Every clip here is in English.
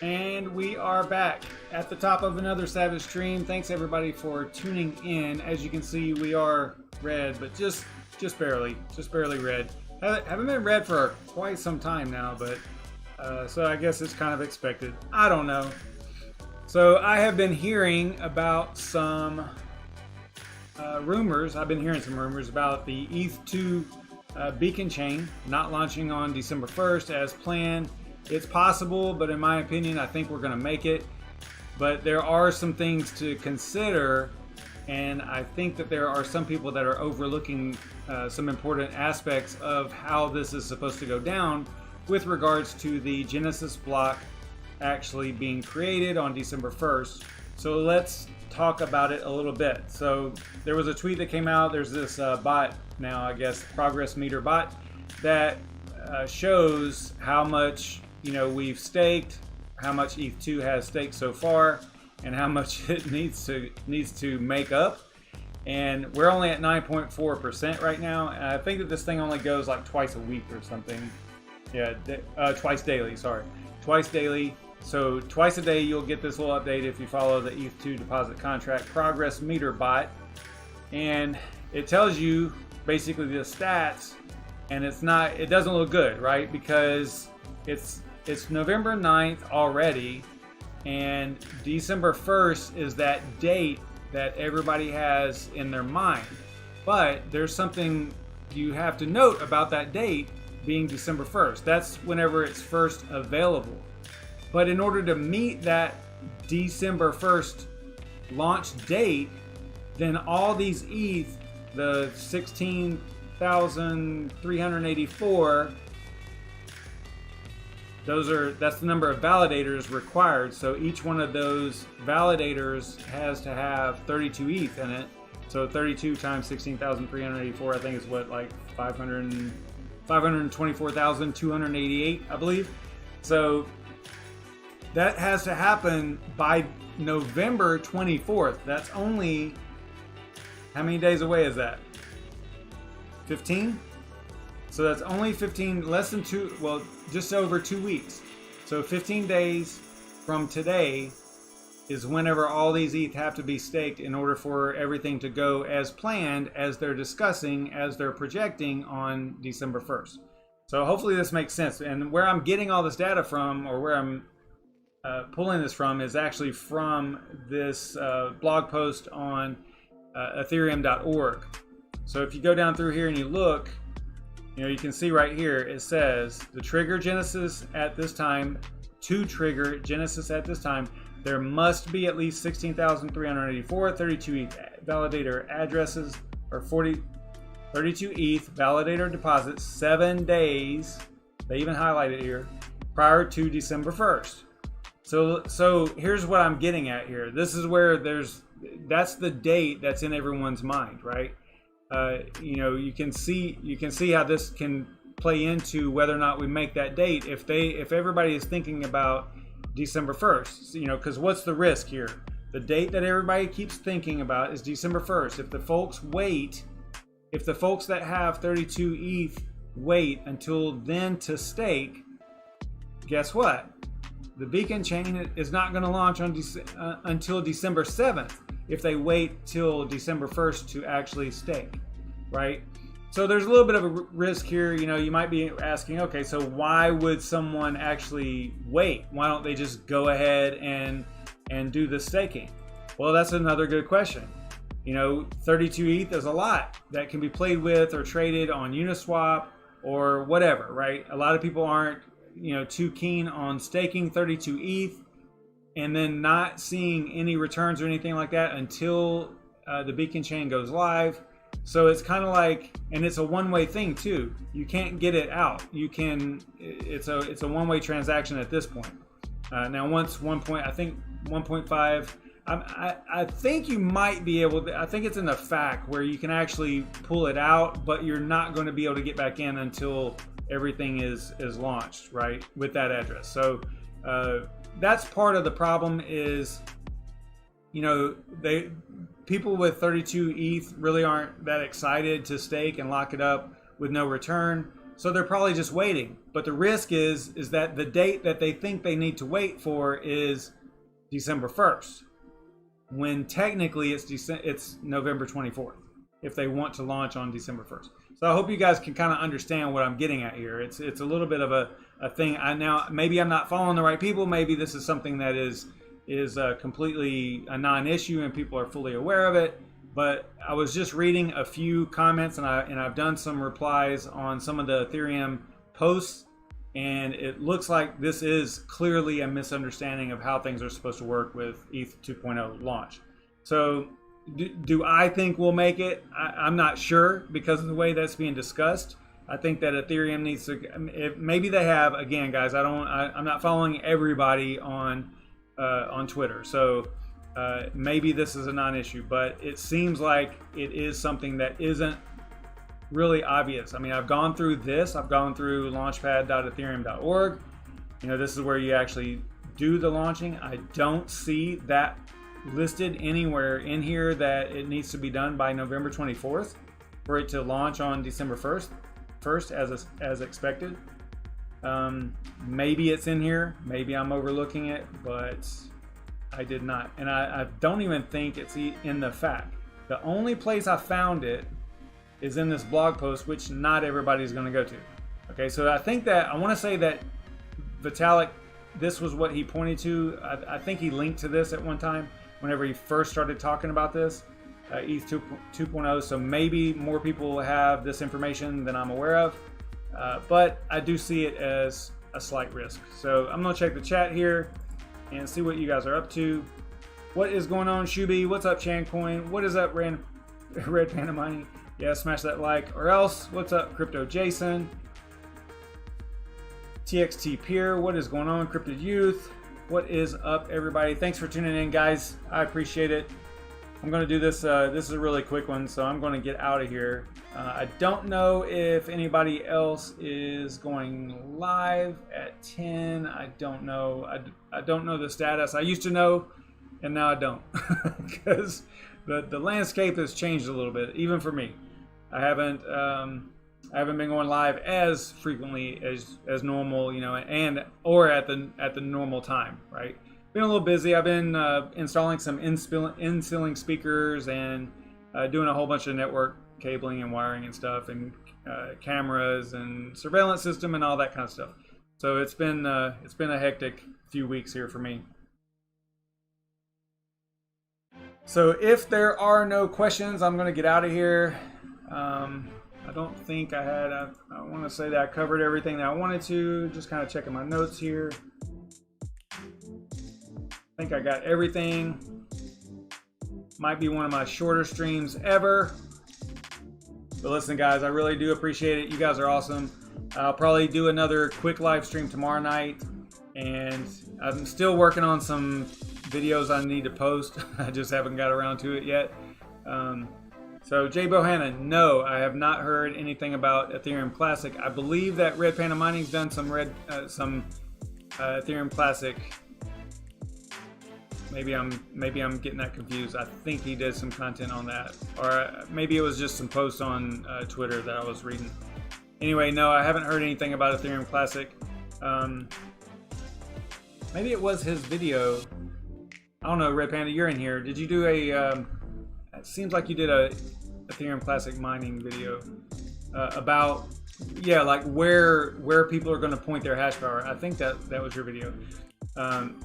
And we are back at the top of another Savage stream. Thanks everybody for tuning in. As you can see, we are red, but just barely red. Haven't been red for quite some time now, but so I guess it's kind of expected. I don't know. So I have been hearing about some rumors. I've been hearing some rumors about the Eth2 beacon chain not launching on December 1st as planned. It's possible, but in my opinion, I think we're going to make it. But there are some things to consider, and I think that there are some people that are overlooking some important aspects of how this is supposed to go down with regards to the Genesis block actually being created on December 1st. So let's talk about it a little bit. So there was a tweet that came out. There's this bot now, I guess, progress meter bot that shows how much we've staked, how much Eth2 has staked so far, and how much it needs to make up. And we're only at 9.4% right now. And I think that this thing only goes like twice a week or something. Yeah, twice daily. Sorry, twice daily. So twice a day you'll get this little update if you follow the Eth2 deposit contract progress meter bot, and it tells you basically the stats. And it doesn't look good, right? Because it's November 9th already, and December 1st is that date that everybody has in their mind. But there's something you have to note about that date being December 1st. That's whenever it's first available. But in order to meet that December 1st launch date, then all these ETH, the 16,384, that's the number of validators required. So each one of those validators has to have 32 ETH in it. So 32 times 16,384, I think is what, like 524,288, I believe. So that has to happen by November 24th. That's only, how many days away is that? 15? So that's only 15, less than two, well, just over 2 weeks. So 15 days from today is whenever all these ETH have to be staked in order for everything to go as planned, as they're discussing, as they're projecting on December 1st. So hopefully this makes sense. And where I'm getting all this data from, or where I'm pulling this from, is actually from this blog post on Ethereum.org. So if you go down through here and you look, you can see right here, it says to trigger Genesis at this time, there must be at least 16,384 32 ETH validator addresses, or 32 ETH validator deposits 7 days, they even highlight it here, prior to December 1st. So here's what I'm getting at here. This is where that's the date that's in everyone's mind, right? You can see how this can play into whether or not we make that date. If everybody is thinking about December 1st, because what's the risk here? The date that everybody keeps thinking about is December 1st. If the folks that have 32 ETH wait until then to stake, guess what? The beacon chain is not going to launch until December 7th if they wait till December 1st to actually stake, right? So there's a little bit of a risk here. You might be asking, okay, so why would someone actually wait? Why don't they just go ahead and do the staking? Well, that's another good question. 32 ETH is a lot that can be played with or traded on Uniswap or whatever, right? A lot of people aren't too keen on staking 32 ETH and then not seeing any returns or anything like that until the beacon chain goes live. So it's kind of like, and it's a one-way thing too. You can't get it out. It's a one-way transaction at this point. Now once I think 1.5, I think you might be able to, I think it's in the FAQ where you can actually pull it out, but you're not going to be able to get back in until everything is launched, right, with that address. So that's part of the problem is, people with 32 ETH really aren't that excited to stake and lock it up with no return. so they're probably just waiting. But the risk is that the date that they think they need to wait for is December 1st, when technically it's November 24th, if they want to launch on December 1st. So I hope you guys can kind of understand what I'm getting at here. It's a little bit of a thing. Now maybe I'm not following the right people. Maybe this is something that is completely a non-issue and people are fully aware of it. But I was just reading a few comments, and I've done some replies on some of the Ethereum posts, and it looks like this is clearly a misunderstanding of how things are supposed to work with ETH 2.0 launch. So do I think we'll make it? I'm not sure because of the way that's being discussed. I think that Ethereum needs to. Maybe they have. Again, guys, I'm not following everybody on Twitter, so maybe this is a non-issue. But it seems like it is something that isn't really obvious. I mean, I've gone through this. I've gone through launchpad.ethereum.org. This is where you actually do the launching. I don't see that listed anywhere in here that it needs to be done by November 24th for it to launch on December 1st as expected. Maybe it's in here, maybe I'm overlooking it, but I did not. And I don't even think it's in the fact. The only place I found it is in this blog post, which not everybody's going to go to. Okay, so I think that I want to say that Vitalik, this was what he pointed to. I think he linked to this at one time whenever he first started talking about this, ETH 2.0. So maybe more people have this information than I'm aware of, but I do see it as a slight risk. So I'm gonna check the chat here and see what you guys are up to. What is going on, Shuby? What's up, Chancoin? What is up, Red Panda Mining? Yeah, smash that like or else. What's up, Crypto Jason? TXT Peer, what is going on? Crypto Youth, what is up, everybody? Thanks for tuning in, guys. I appreciate it. I'm going to do this. This is a really quick one, so I'm going to get out of here. I don't know if anybody else is going live at 10. I don't know. I don't know the status. I used to know, and now I don't, because the landscape has changed a little bit, even for me. I haven't been going live as frequently as normal, or at the normal time, right? Been a little busy. I've been installing some in-ceiling speakers and doing a whole bunch of network cabling and wiring and stuff, and cameras and surveillance system and all that kind of stuff. So it's been a hectic few weeks here for me. So if there are no questions, I'm going to get out of here. I don't think I want to say that I covered everything that I wanted to. Just kind of checking my notes here. I think I got everything. Might be one of my shorter streams ever. But listen, guys, I really do appreciate it. You guys are awesome. I'll probably do another quick live stream tomorrow night. And I'm still working on some videos I need to post. I just haven't got around to it yet. So Jay Bohannon, no, I have not heard anything about Ethereum Classic. I believe that Red Panda Mining's done some Ethereum Classic. Maybe I'm getting that confused. I think he did some content on that, or maybe it was just some posts on Twitter that I was reading. Anyway, no, I haven't heard anything about Ethereum Classic. Maybe it was his video. I don't know, Red Panda, you're in here. Did you do a? It seems like you did a Ethereum Classic mining video about, like where people are going to point their hash power. I think that was your video.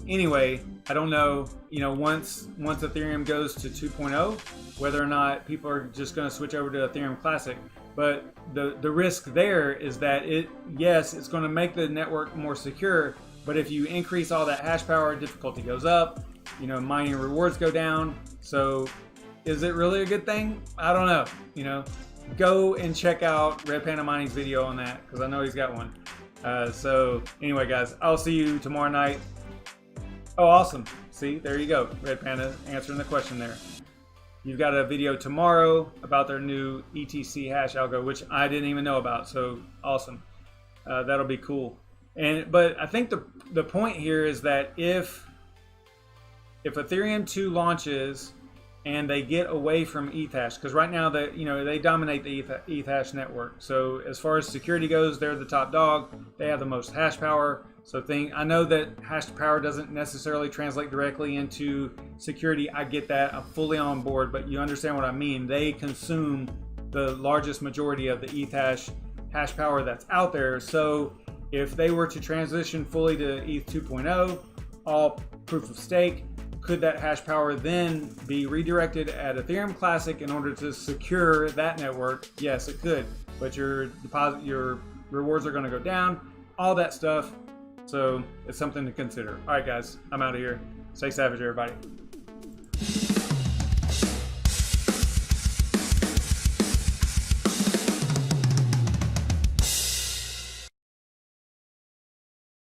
Anyway, I don't know, once Ethereum goes to 2.0, whether or not people are just going to switch over to Ethereum Classic. But the risk there is that it's going to make the network more secure. But if you increase all that hash power, difficulty goes up, mining rewards go down. So is it really a good thing? I don't know. Go and check out Red Panda Mining's video on that, because I know he's got one. So anyway, guys, I'll see you tomorrow night. Oh, awesome. See, there you go. Red Panda answering the question there. You've got a video tomorrow about their new ETC hash algo, which I didn't even know about. So awesome. That'll be cool. But I think the point here is that if Ethereum 2 launches and they get away from Ethash, because right now they dominate the Ethash network. So as far as security goes, they're the top dog. They have the most hash power. So I know that hash power doesn't necessarily translate directly into security. I get that. I'm fully on board, but you understand what I mean. They consume the largest majority of the Ethash hash power that's out there. So if they were to transition fully to ETH 2.0, all proof of stake, could that hash power then be redirected at Ethereum Classic in order to secure that network? Yes, it could, but your rewards are going to go down, all that stuff. So it's something to consider. All right, guys, I'm out of here. Stay savage, everybody.